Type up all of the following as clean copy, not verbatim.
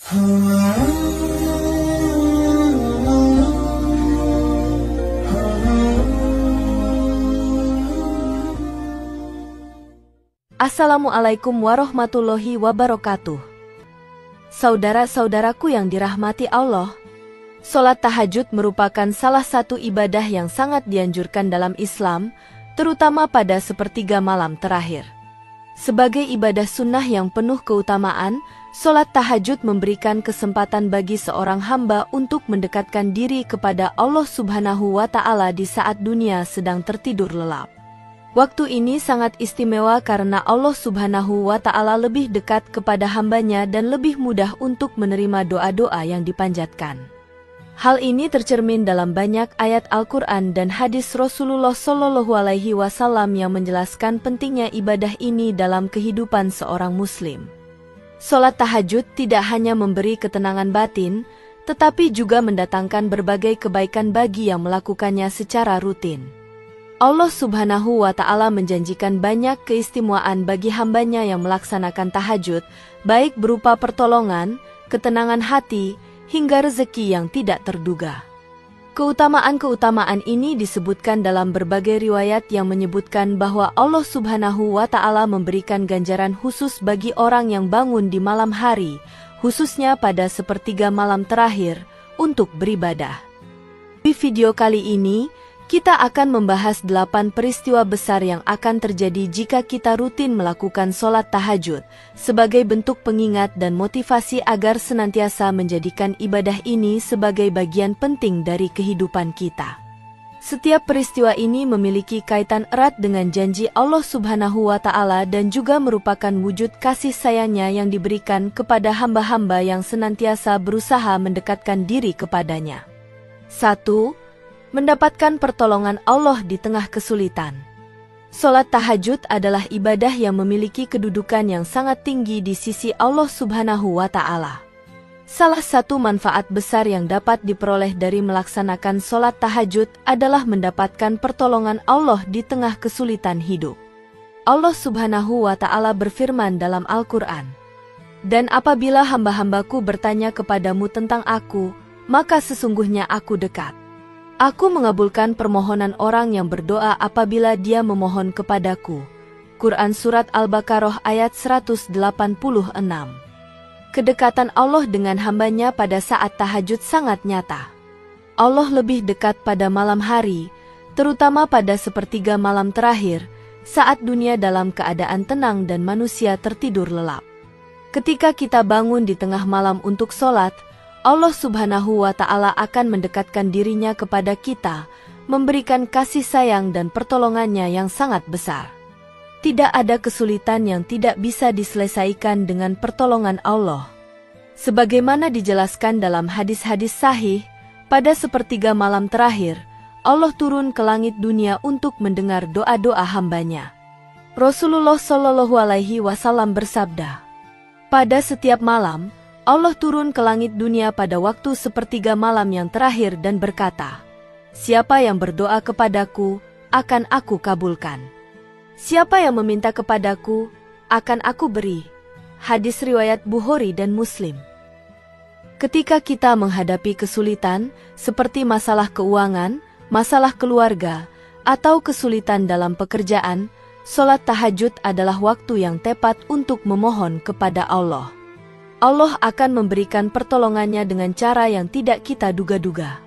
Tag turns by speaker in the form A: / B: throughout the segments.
A: Assalamualaikum warahmatullahi wabarakatuh. Saudara-saudaraku yang dirahmati Allah, sholat tahajud merupakan salah satu ibadah yang sangat dianjurkan dalam Islam, terutama pada sepertiga malam terakhir. Sebagai ibadah sunnah yang penuh keutamaan, sholat tahajud memberikan kesempatan bagi seorang hamba untuk mendekatkan diri kepada Allah Subhanahu wa Ta'ala di saat dunia sedang tertidur lelap. Waktu ini sangat istimewa karena Allah Subhanahu wa Ta'ala lebih dekat kepada hambanya dan lebih mudah untuk menerima doa-doa yang dipanjatkan. Hal ini tercermin dalam banyak ayat Al-Quran dan hadis Rasulullah SAW yang menjelaskan pentingnya ibadah ini dalam kehidupan seorang muslim. Sholat tahajud tidak hanya memberi ketenangan batin, tetapi juga mendatangkan berbagai kebaikan bagi yang melakukannya secara rutin. Allah Subhanahu wa Ta'ala menjanjikan banyak keistimewaan bagi hambanya yang melaksanakan tahajud, baik berupa pertolongan, ketenangan hati, hingga rezeki yang tidak terduga. Keutamaan-keutamaan ini disebutkan dalam berbagai riwayat yang menyebutkan bahwa Allah Subhanahu wa Ta'ala memberikan ganjaran khusus bagi orang yang bangun di malam hari, khususnya pada sepertiga malam terakhir, untuk beribadah. Di video kali ini, kita akan membahas 8 peristiwa besar yang akan terjadi jika kita rutin melakukan sholat tahajud, sebagai bentuk pengingat dan motivasi agar senantiasa menjadikan ibadah ini sebagai bagian penting dari kehidupan kita. Setiap peristiwa ini memiliki kaitan erat dengan janji Allah Subhanahu wa Ta'ala dan juga merupakan wujud kasih sayangnya yang diberikan kepada hamba-hamba yang senantiasa berusaha mendekatkan diri kepadanya. 1. Mendapatkan pertolongan Allah di tengah kesulitan. Sholat tahajud adalah ibadah yang memiliki kedudukan yang sangat tinggi di sisi Allah Subhanahu wa Ta'ala. Salah satu manfaat besar yang dapat diperoleh dari melaksanakan sholat tahajud adalah mendapatkan pertolongan Allah di tengah kesulitan hidup. Allah Subhanahu wa Ta'ala berfirman dalam Al-Quran, "Dan apabila hamba-hambaku bertanya kepadamu tentang aku, maka sesungguhnya aku dekat. Aku mengabulkan permohonan orang yang berdoa apabila dia memohon kepadaku." Quran Surat Al-Baqarah ayat 186. Kedekatan Allah dengan hambanya pada saat tahajud sangat nyata. Allah lebih dekat pada malam hari, terutama pada sepertiga malam terakhir, saat dunia dalam keadaan tenang dan manusia tertidur lelap. Ketika kita bangun di tengah malam untuk sholat, Allah Subhanahu wa Ta'ala akan mendekatkan dirinya kepada kita, memberikan kasih sayang dan pertolongannya yang sangat besar. Tidak ada kesulitan yang tidak bisa diselesaikan dengan pertolongan Allah. Sebagaimana dijelaskan dalam hadis-hadis sahih, pada sepertiga malam terakhir, Allah turun ke langit dunia untuk mendengar doa-doa hambanya. Rasulullah SAW bersabda, "Pada setiap malam, Allah turun ke langit dunia pada waktu sepertiga malam yang terakhir dan berkata, 'Siapa yang berdoa kepadaku, akan aku kabulkan. Siapa yang meminta kepadaku, akan aku beri.'" Hadis riwayat Bukhari dan Muslim. Ketika kita menghadapi kesulitan, seperti masalah keuangan, masalah keluarga, atau kesulitan dalam pekerjaan, sholat tahajud adalah waktu yang tepat untuk memohon kepada Allah. Allah akan memberikan pertolongannya dengan cara yang tidak kita duga-duga.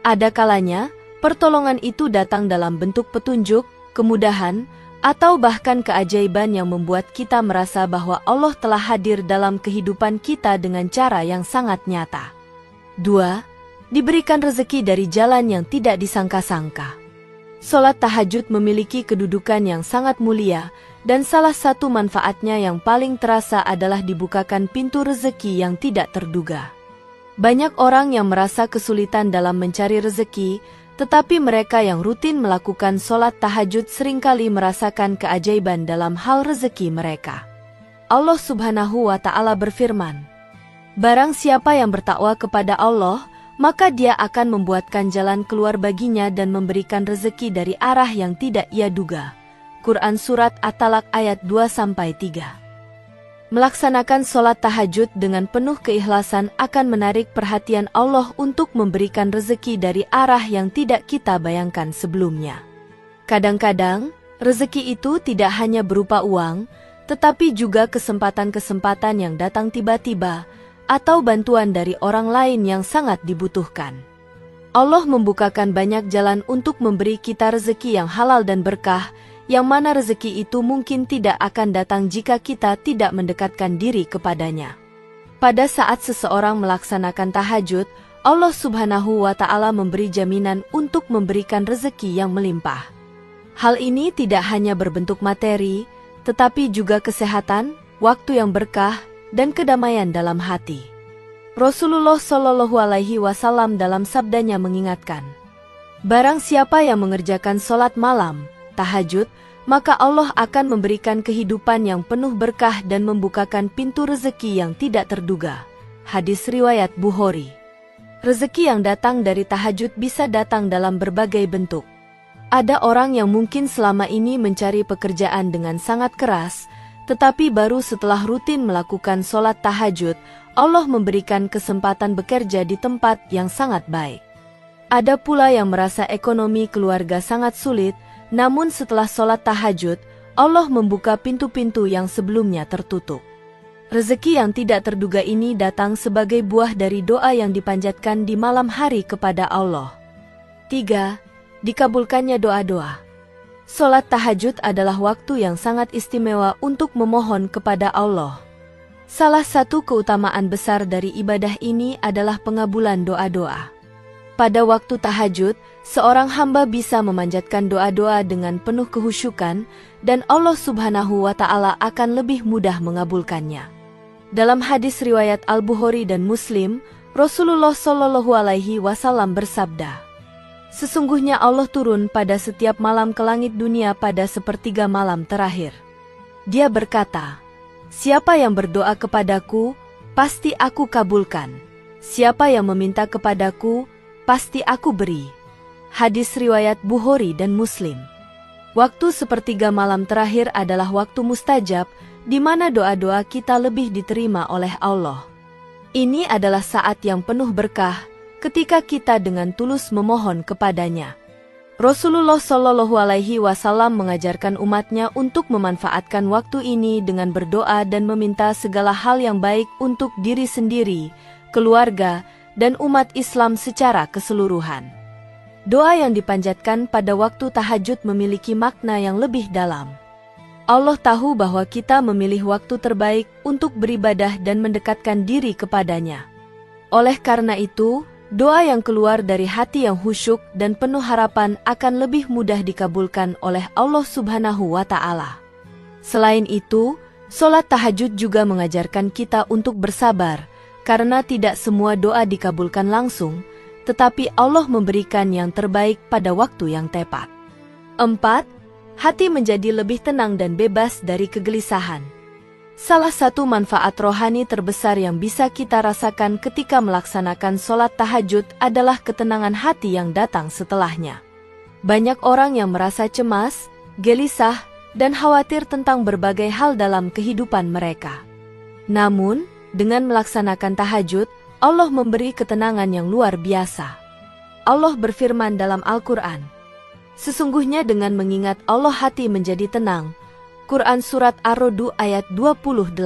A: Ada kalanya, pertolongan itu datang dalam bentuk petunjuk, kemudahan, atau bahkan keajaiban yang membuat kita merasa bahwa Allah telah hadir dalam kehidupan kita dengan cara yang sangat nyata. 2. Diberikan rezeki dari jalan yang tidak disangka-sangka. Sholat tahajud memiliki kedudukan yang sangat mulia, dan salah satu manfaatnya yang paling terasa adalah dibukakan pintu rezeki yang tidak terduga. Banyak orang yang merasa kesulitan dalam mencari rezeki, tetapi mereka yang rutin melakukan sholat tahajud seringkali merasakan keajaiban dalam hal rezeki mereka. Allah Subhanahu wa Ta'ala berfirman, "Barang siapa yang bertakwa kepada Allah, maka Dia akan membuatkan jalan keluar baginya dan memberikan rezeki dari arah yang tidak ia duga." Quran Surat At-Talaq ayat 2-3. Melaksanakan sholat tahajud dengan penuh keikhlasan akan menarik perhatian Allah untuk memberikan rezeki dari arah yang tidak kita bayangkan sebelumnya. Kadang-kadang, rezeki itu tidak hanya berupa uang, tetapi juga kesempatan-kesempatan yang datang tiba-tiba, atau bantuan dari orang lain yang sangat dibutuhkan. Allah membukakan banyak jalan untuk memberi kita rezeki yang halal dan berkah, yang mana rezeki itu mungkin tidak akan datang jika kita tidak mendekatkan diri kepadanya. Pada saat seseorang melaksanakan tahajud, Allah Subhanahu wa Ta'ala memberi jaminan untuk memberikan rezeki yang melimpah. Hal ini tidak hanya berbentuk materi, tetapi juga kesehatan, waktu yang berkah, dan kedamaian dalam hati. Rasulullah Shallallahu Alaihi Wasallam dalam sabdanya mengingatkan, barang siapa yang mengerjakan sholat malam, tahajud, maka Allah akan memberikan kehidupan yang penuh berkah dan membukakan pintu rezeki yang tidak terduga. Hadis riwayat Bukhari. Rezeki yang datang dari tahajud bisa datang dalam berbagai bentuk. Ada orang yang mungkin selama ini mencari pekerjaan dengan sangat keras, tetapi baru setelah rutin melakukan sholat tahajud, Allah memberikan kesempatan bekerja di tempat yang sangat baik. Ada pula yang merasa ekonomi keluarga sangat sulit, namun setelah sholat tahajud, Allah membuka pintu-pintu yang sebelumnya tertutup. Rezeki yang tidak terduga ini datang sebagai buah dari doa yang dipanjatkan di malam hari kepada Allah. 3. Dikabulkannya doa-doa. Sholat tahajud adalah waktu yang sangat istimewa untuk memohon kepada Allah. Salah satu keutamaan besar dari ibadah ini adalah pengabulan doa-doa. Pada waktu tahajud, seorang hamba bisa memanjatkan doa-doa dengan penuh kehusyukan, dan Allah Subhanahu wa Ta'ala akan lebih mudah mengabulkannya. Dalam hadis riwayat Al-Bukhari dan Muslim, Rasulullah Shallallahu Alaihi Wasallam bersabda, sesungguhnya Allah turun pada setiap malam ke langit dunia pada sepertiga malam terakhir. Dia berkata, siapa yang berdoa kepadaku, pasti aku kabulkan. Siapa yang meminta kepadaku, pasti aku beri. Hadis riwayat Bukhari dan Muslim. Waktu sepertiga malam terakhir adalah waktu mustajab, di mana doa-doa kita lebih diterima oleh Allah. Ini adalah saat yang penuh berkah, ketika kita dengan tulus memohon kepadanya. Rasulullah Shallallahu Alaihi Wasallam mengajarkan umatnya untuk memanfaatkan waktu ini dengan berdoa dan meminta segala hal yang baik untuk diri sendiri, keluarga, dan umat Islam secara keseluruhan. Doa yang dipanjatkan pada waktu tahajud memiliki makna yang lebih dalam. Allah tahu bahwa kita memilih waktu terbaik untuk beribadah dan mendekatkan diri kepadanya. Oleh karena itu, doa yang keluar dari hati yang khusyuk dan penuh harapan akan lebih mudah dikabulkan oleh Allah Subhanahu wa Ta'ala. Selain itu, sholat tahajud juga mengajarkan kita untuk bersabar, karena tidak semua doa dikabulkan langsung, tetapi Allah memberikan yang terbaik pada waktu yang tepat. 4. Hati menjadi lebih tenang dan bebas dari kegelisahan. Salah satu manfaat rohani terbesar yang bisa kita rasakan ketika melaksanakan sholat tahajud adalah ketenangan hati yang datang setelahnya. Banyak orang yang merasa cemas, gelisah, dan khawatir tentang berbagai hal dalam kehidupan mereka. Namun, dengan melaksanakan tahajud, Allah memberi ketenangan yang luar biasa. Allah berfirman dalam Al-Quran, sesungguhnya dengan mengingat Allah hati menjadi tenang. Quran Surat Ar-Ra'd ayat 28.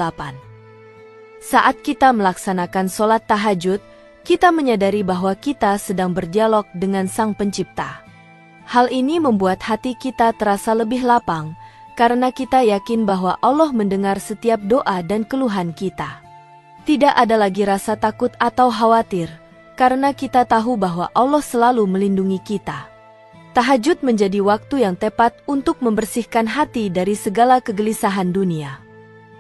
A: Saat kita melaksanakan sholat tahajud, kita menyadari bahwa kita sedang berdialog dengan Sang Pencipta. Hal ini membuat hati kita terasa lebih lapang, karena kita yakin bahwa Allah mendengar setiap doa dan keluhan kita. Tidak ada lagi rasa takut atau khawatir, karena kita tahu bahwa Allah selalu melindungi kita. Tahajud menjadi waktu yang tepat untuk membersihkan hati dari segala kegelisahan dunia.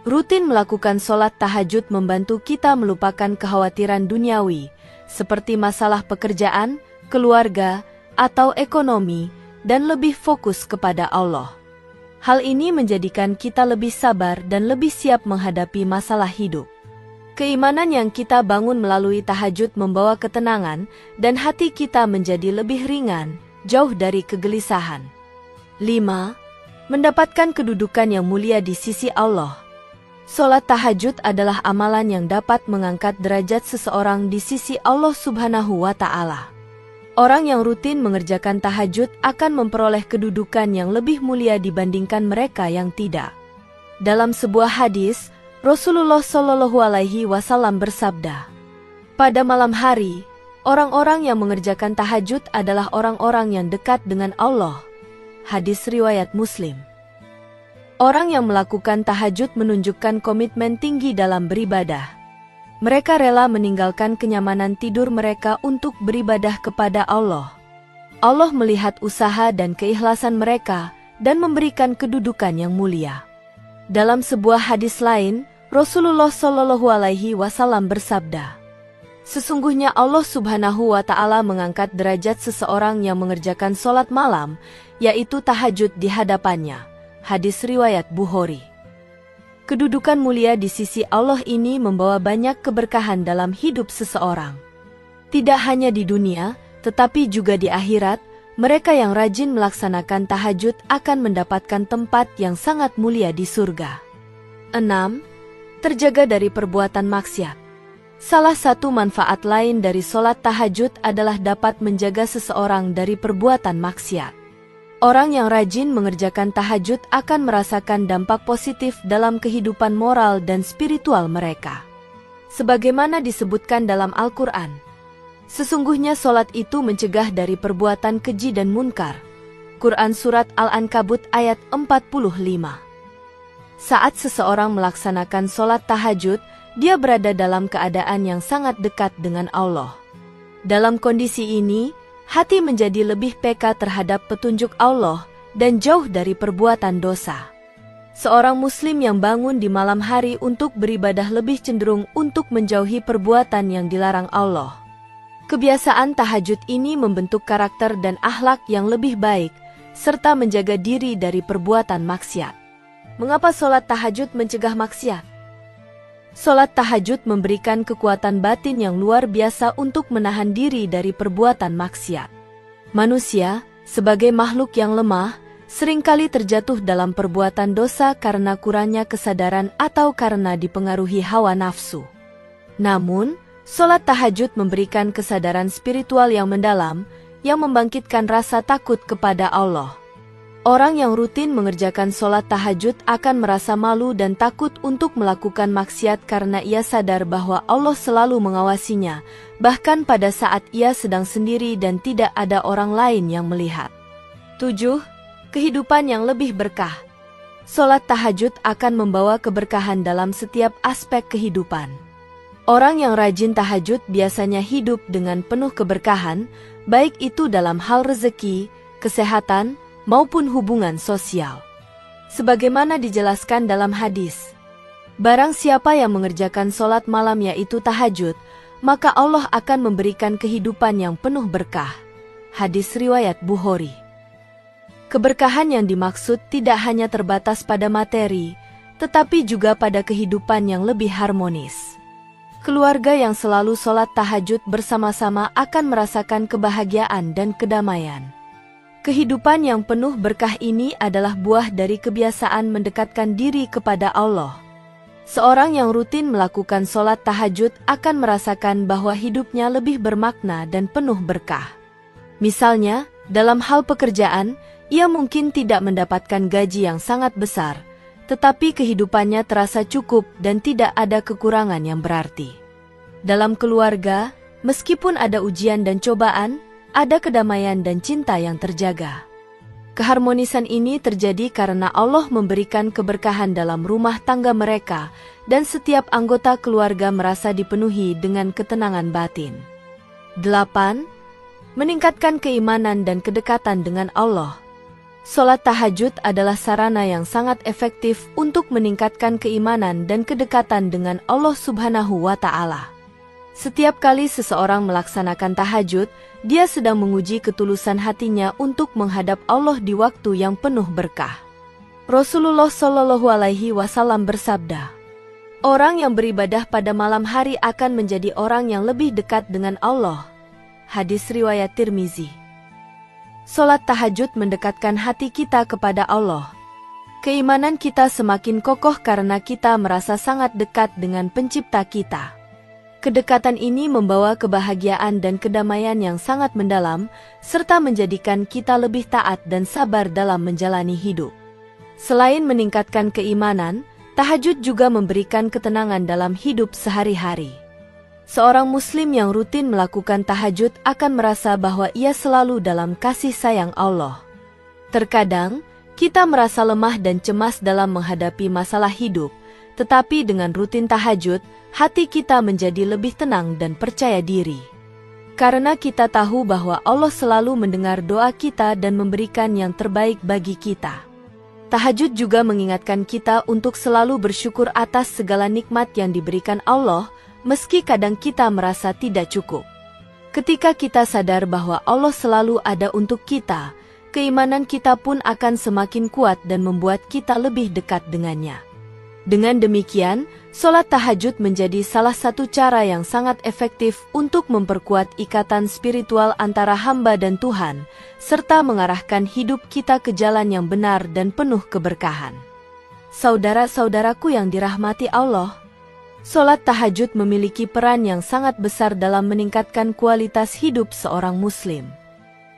A: Rutin melakukan sholat tahajud membantu kita melupakan kekhawatiran duniawi, seperti masalah pekerjaan, keluarga, atau ekonomi, dan lebih fokus kepada Allah. Hal ini menjadikan kita lebih sabar dan lebih siap menghadapi masalah hidup. Keimanan yang kita bangun melalui tahajud membawa ketenangan, dan hati kita menjadi lebih ringan, jauh dari kegelisahan. 5. Mendapatkan kedudukan yang mulia di sisi Allah. Solat tahajud adalah amalan yang dapat mengangkat derajat seseorang di sisi Allah Subhanahu wa Ta'ala. Orang yang rutin mengerjakan tahajud akan memperoleh kedudukan yang lebih mulia dibandingkan mereka yang tidak. Dalam sebuah hadis, Rasulullah Shallallahu Alaihi Wasallam bersabda, "Pada malam hari, orang-orang yang mengerjakan tahajud adalah orang-orang yang dekat dengan Allah." Hadis riwayat Muslim. Orang yang melakukan tahajud menunjukkan komitmen tinggi dalam beribadah. Mereka rela meninggalkan kenyamanan tidur mereka untuk beribadah kepada Allah. Allah melihat usaha dan keikhlasan mereka dan memberikan kedudukan yang mulia. Dalam sebuah hadis lain, Rasulullah Shallallahu Alaihi Wasallam bersabda, "Sesungguhnya Allah Subhanahu wa Ta'ala mengangkat derajat seseorang yang mengerjakan sholat malam, yaitu tahajud di hadapannya." Hadis riwayat Bukhari. Kedudukan mulia di sisi Allah ini membawa banyak keberkahan dalam hidup seseorang. Tidak hanya di dunia, tetapi juga di akhirat, mereka yang rajin melaksanakan tahajud akan mendapatkan tempat yang sangat mulia di surga. 6. Terjaga dari perbuatan maksiat. Salah satu manfaat lain dari sholat tahajud adalah dapat menjaga seseorang dari perbuatan maksiat. Orang yang rajin mengerjakan tahajud akan merasakan dampak positif dalam kehidupan moral dan spiritual mereka. Sebagaimana disebutkan dalam Al-Quran, sesungguhnya sholat itu mencegah dari perbuatan keji dan munkar. Quran Surat Al-Ankabut ayat 45. Saat seseorang melaksanakan sholat tahajud, dia berada dalam keadaan yang sangat dekat dengan Allah. Dalam kondisi ini, hati menjadi lebih peka terhadap petunjuk Allah dan jauh dari perbuatan dosa. Seorang muslim yang bangun di malam hari untuk beribadah lebih cenderung untuk menjauhi perbuatan yang dilarang Allah. Kebiasaan tahajud ini membentuk karakter dan akhlak yang lebih baik, serta menjaga diri dari perbuatan maksiat. Mengapa sholat tahajud mencegah maksiat? Sholat tahajud memberikan kekuatan batin yang luar biasa untuk menahan diri dari perbuatan maksiat. Manusia, sebagai makhluk yang lemah, seringkali terjatuh dalam perbuatan dosa karena kurangnya kesadaran atau karena dipengaruhi hawa nafsu. Namun, sholat tahajud memberikan kesadaran spiritual yang mendalam, yang membangkitkan rasa takut kepada Allah. Orang yang rutin mengerjakan sholat tahajud akan merasa malu dan takut untuk melakukan maksiat karena ia sadar bahwa Allah selalu mengawasinya, bahkan pada saat ia sedang sendiri dan tidak ada orang lain yang melihat. 7. Kehidupan yang lebih berkah. Sholat tahajud akan membawa keberkahan dalam setiap aspek kehidupan. Orang yang rajin tahajud biasanya hidup dengan penuh keberkahan, baik itu dalam hal rezeki, kesehatan, maupun hubungan sosial. Sebagaimana dijelaskan dalam hadis, barang siapa yang mengerjakan sholat malam yaitu tahajud, maka Allah akan memberikan kehidupan yang penuh berkah. Hadis riwayat Bukhari. Keberkahan yang dimaksud tidak hanya terbatas pada materi, tetapi juga pada kehidupan yang lebih harmonis. Keluarga yang selalu sholat tahajud bersama-sama akan merasakan kebahagiaan dan kedamaian. Kehidupan yang penuh berkah ini adalah buah dari kebiasaan mendekatkan diri kepada Allah. Seorang yang rutin melakukan sholat tahajud akan merasakan bahwa hidupnya lebih bermakna dan penuh berkah. Misalnya, dalam hal pekerjaan, ia mungkin tidak mendapatkan gaji yang sangat besar, tetapi kehidupannya terasa cukup dan tidak ada kekurangan yang berarti. Dalam keluarga, meskipun ada ujian dan cobaan, ada kedamaian dan cinta yang terjaga. Keharmonisan ini terjadi karena Allah memberikan keberkahan dalam rumah tangga mereka dan setiap anggota keluarga merasa dipenuhi dengan ketenangan batin. 8. Meningkatkan keimanan dan kedekatan dengan Allah. Sholat tahajud adalah sarana yang sangat efektif untuk meningkatkan keimanan dan kedekatan dengan Allah Subhanahu wa Ta'ala. Setiap kali seseorang melaksanakan tahajud, dia sedang menguji ketulusan hatinya untuk menghadap Allah di waktu yang penuh berkah. Rasulullah Shallallahu Alaihi Wasallam bersabda, "Orang yang beribadah pada malam hari akan menjadi orang yang lebih dekat dengan Allah." Hadis riwayat Tirmizi. Sholat tahajud mendekatkan hati kita kepada Allah. Keimanan kita semakin kokoh karena kita merasa sangat dekat dengan Pencipta kita. Kedekatan ini membawa kebahagiaan dan kedamaian yang sangat mendalam, serta menjadikan kita lebih taat dan sabar dalam menjalani hidup. Selain meningkatkan keimanan, tahajud juga memberikan ketenangan dalam hidup sehari-hari. Seorang muslim yang rutin melakukan tahajud akan merasa bahwa ia selalu dalam kasih sayang Allah. Terkadang, kita merasa lemah dan cemas dalam menghadapi masalah hidup, tetapi dengan rutin tahajud, hati kita menjadi lebih tenang dan percaya diri. Karena kita tahu bahwa Allah selalu mendengar doa kita dan memberikan yang terbaik bagi kita. Tahajud juga mengingatkan kita untuk selalu bersyukur atas segala nikmat yang diberikan Allah, meski kadang kita merasa tidak cukup. Ketika kita sadar bahwa Allah selalu ada untuk kita, keimanan kita pun akan semakin kuat dan membuat kita lebih dekat dengannya. Dengan demikian, sholat tahajud menjadi salah satu cara yang sangat efektif untuk memperkuat ikatan spiritual antara hamba dan Tuhan, serta mengarahkan hidup kita ke jalan yang benar dan penuh keberkahan. Saudara-saudaraku yang dirahmati Allah, sholat tahajud memiliki peran yang sangat besar dalam meningkatkan kualitas hidup seorang muslim.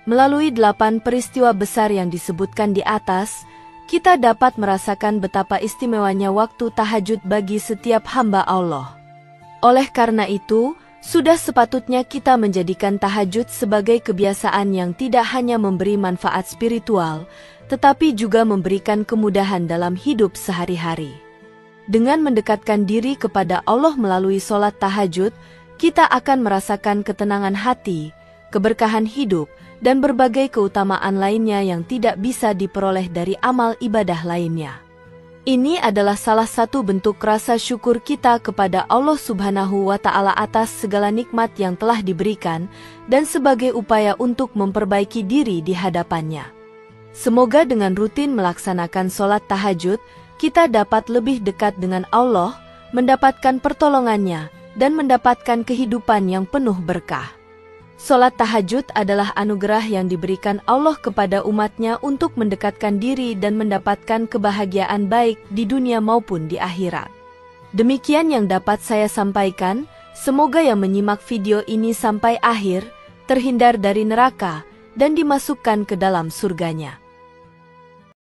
A: Melalui 8 peristiwa besar yang disebutkan di atas, kita dapat merasakan betapa istimewanya waktu tahajud bagi setiap hamba Allah. Oleh karena itu, sudah sepatutnya kita menjadikan tahajud sebagai kebiasaan yang tidak hanya memberi manfaat spiritual, tetapi juga memberikan kemudahan dalam hidup sehari-hari. Dengan mendekatkan diri kepada Allah melalui sholat tahajud, kita akan merasakan ketenangan hati, keberkahan hidup, dan berbagai keutamaan lainnya yang tidak bisa diperoleh dari amal ibadah lainnya. Ini adalah salah satu bentuk rasa syukur kita kepada Allah Subhanahu wa Ta'ala atas segala nikmat yang telah diberikan, dan sebagai upaya untuk memperbaiki diri di hadapannya. Semoga dengan rutin melaksanakan sholat tahajud, kita dapat lebih dekat dengan Allah, mendapatkan pertolongannya, dan mendapatkan kehidupan yang penuh berkah. Sholat tahajud adalah anugerah yang diberikan Allah kepada umatnya untuk mendekatkan diri dan mendapatkan kebahagiaan baik di dunia maupun di akhirat. Demikian yang dapat saya sampaikan, semoga yang menyimak video ini sampai akhir, terhindar dari neraka, dan dimasukkan ke dalam surganya.